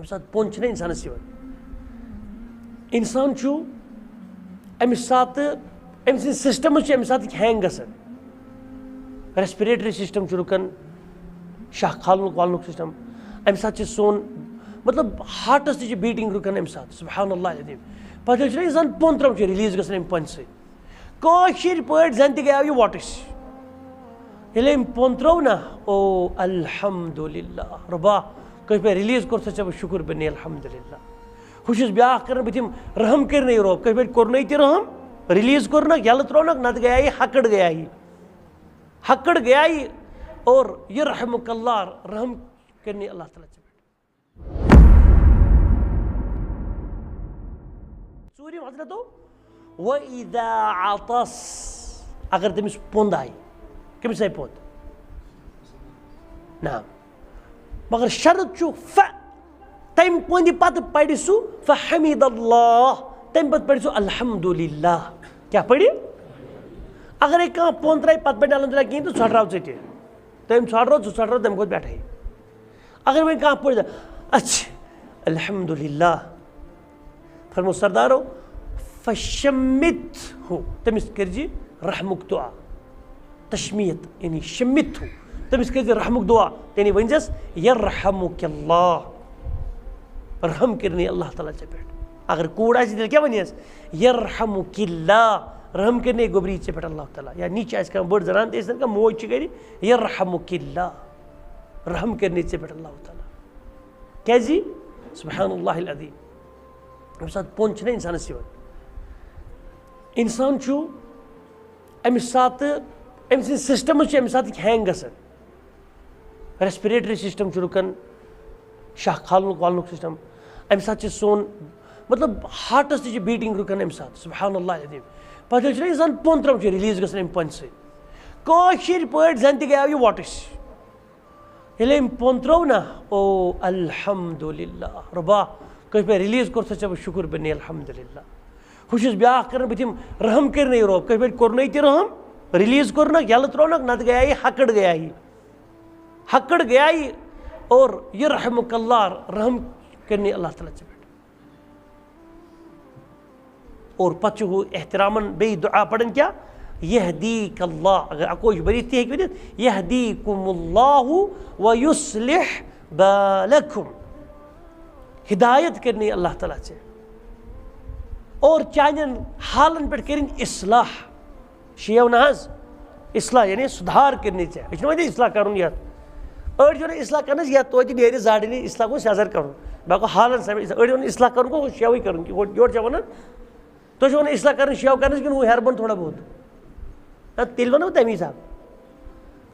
سات پون انسانس انسان امس سات ام سسٹم امس سات ہینگ گژھان ریسپریٹری سسٹم رکان شاہ کھالنک والنک سسٹم ام سات سون مطلب ہارٹس تہ بیٹنگ رکان ام سات سبحان اللہ العظیم پتہ انسان پون ترام ریلیز گژھان ام پن سر پٲٹھۍ زن تہ گٔیاو یہِ وۄٹٕس ییٚلہِ أمۍ پوٚن ترٛوو نا او الحمدللہ رۄبا کٲنٛسہِ پٲٹھۍ ریلیٖز کوٚر سا ژےٚ بہٕ شُکُر بہٕ نی الحمدللہ ہُہ چھُس بیٛاکھ کران بہٕ دِمہٕ رحم کٔرنٕے رۄب کٲنٛسہِ پٲٹھۍ کوٚرنٕے تہِ رحم ریلیٖز کوٚرنکھ یَلہٕ ترٛوونکھ نتہٕ گٔیاے یہِ ہکٕڑ گٔیاے اور یہِ رحمُک اللہ رحم کٔرنٕے اللہ تعالیٰ ژےٚ پٮ۪ٹھ ژوٗرِم حضرتو وَإِذَا عَطَس اگر تٔمِس پوٚنٛد آیہِ کٔمِس آیہِ پوٚنٛد نا مگر شرط چھُ تمہِ پوٚنٛدِ پتہٕ پرِ سُہ فحمد اللہ تمہِ پتہٕ پرِ سُہ الحمدللہ کیٛاہ پرِ اگرے کانٛہہ پوٚنٛد ترٛایہِ پتہٕ پرِ الحمدللہ کِہیٖنۍ تہٕ ژھۄٹراو ژٕ تہِ تٔمۍ ژھۄٹرو ژٕ ژھۄٹرو تمہِ کھۄتہٕ پٮ۪ٹھے اگر وۄنۍ کانٛہہ پٔرۍ اچھا الحمدللہ فرمو سردارو فشمت ہو تمس کرزِ رحمُک دعا تشمیت یعنی شمت ہو تمس کرزِ رحمُک دعا یعنی ؤنزٮ۪س یرحمُک اللہ رحم کرنی اللہ تعالیٰ ژےٚ پٮ۪ٹھ اگر کوٗر آسہِ تیٚلہِ کیٛاہ وَنٮ۪س یرحمُک اللہ رحم کرنے گوٚبری ژےٚ پٮ۪ٹھ اللہ تعالیٰ یا نِچ آسہِ کانٛہہ بٔڑ زنان تہِ ٲسِن کانٛہہ موج چھِ گرِ یرحمُک اللہ رحم کرنے ژےٚ پٮ۪ٹھ اللہ تعالیٰ کیٛازِ سبحان اللہ العظیم ییٚمہِ ساتہٕ پوٚنٛد چھُنہ اِنسانس یِوان انسان امس سات ام سسٹم امس سات ہینگ گژھان ریسپریٹری سسٹم رکان شاہ کھالنک والنک سسٹم ام سات سون مطلب ہارٹس تہ بیٹنگ رکان ام سات سبحان اللہ العظیم پتہ انسان پون ترام ریلیٖز گژھان ام پن سر پٲٹھۍ زن تہ گٔیاو یہِ وۄٹٕس ییٚلہِ أمۍ پوٚن ترٛوو نا او الحمدللہ رۄبا کٲنٛسہِ پٲٹھۍ ریلیٖز کوٚر سا ژےٚ بہٕ شُکُر بہٕ نی الحمدللہ ہُہ چھُس بیٛاکھ کران بہٕ دِمہٕ رحم کٔرنٕے رۄب کٲنٛسہِ پٲٹھۍ کوٚرنٕے تہِ رحم ریلیٖز کوٚرنکھ یَلہٕ ترٛوونکھ نتہٕ گٔیاے یہِ ہکٕڑ گٔیاے اور یہِ رحمُک اللہ رحم کٔرنٕے اللہ تعالیٰ ژےٚ پٮ۪ٹھ اور پتہٕ چھُ ہُہ احترامن بیٚیہِ دُعا پران کیٛاہ یہدیٖک اللہ اگر اکوش بٔرِتھ تہِ ہیٚکہِ ؤنِتھ یہدیٖکُم اللہ ویُصلح بالکم ہدایت کرنٕے اللہ تعالیٰ ژےٚ اور چانین حالن پہ کریں اصلاح شیو نہ اصلاح یعنی سدھار کرنی ژےٚ یہ ویسے اصلاح کرن یت أڑۍ چھِ ونان اصلاح کرنس یا توتہِ نیرِ زاڑنی اصلاح گوٚو سیٚزر کرُن باقٕے حالن سمجھ أڑۍ ونان اصلاح کرُن گوٚو شیوٕے کرُن یورٕ چھِ ونان تُہۍ چھِو ونان اصلاح کرن شیو کرنس کِنہٕ ہُہ ہیربن تھوڑا بہت تیٚلہِ ونو تمہِ حساب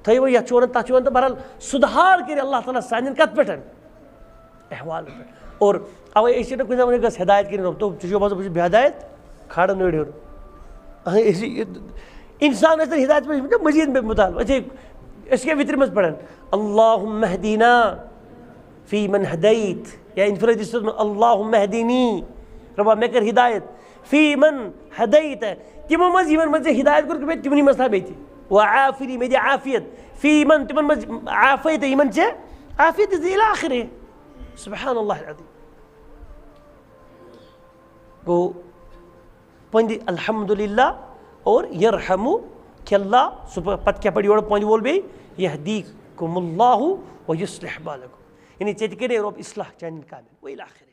تھٲیو یتھ چھُ ونان تتھ چھُ ونان تہٕ بہرحال سُدھار کرِ اللہ تعالیٰ سانٮ۪ن کتھ پٮ۪ٹھ احوالن پٮ۪ٹھ اور اوے أسۍ چھِ نہٕ کُنہِ دپان گژھ ہدایت کٔرِتھ رۄب ژٕ چھُکھ باسان بہٕ چھُس بے ہدایت کھالان أڑۍ ہیوٚر انسان ٲسۍ ہدایت پٮ۪ٹھ مزیٖد مطالعہ أسۍ کیٛاہ وِترِ منٛز پران اللہُم اہدینا فی من ہدیت یا انفرٲدی صوٗرت منٛز اللہُم اہدینی رۄبا مےٚ کٔر ہدایت فی من ہدیت تِمو منٛز یِمن منٛز ژےٚ ہدایت کوٚرُکھ مےٚ تِمنٕے منٛز تھاو بیٚیہِ تہِ وعافنی مےٚ دِ عافیت فی من تِمن منٛز عافیت یِمن ژےٚ عافیت دِژ اِلی آخرے سبحان اللہ العظیم گوٚو پٔنٛدِ الحمدللہ اور یرحمُک اللہ سُہ پتہٕ کیٛاہ پرِ یورٕ پٔنٛدِ وول بیٚیہِ یہدیٖکُم اللہ ویُصلح بالکم یعنی ژےٚ تہِ کٔرے رۄب اصلاح چانٮ۪ن کامٮ۪ن وإلی آخرے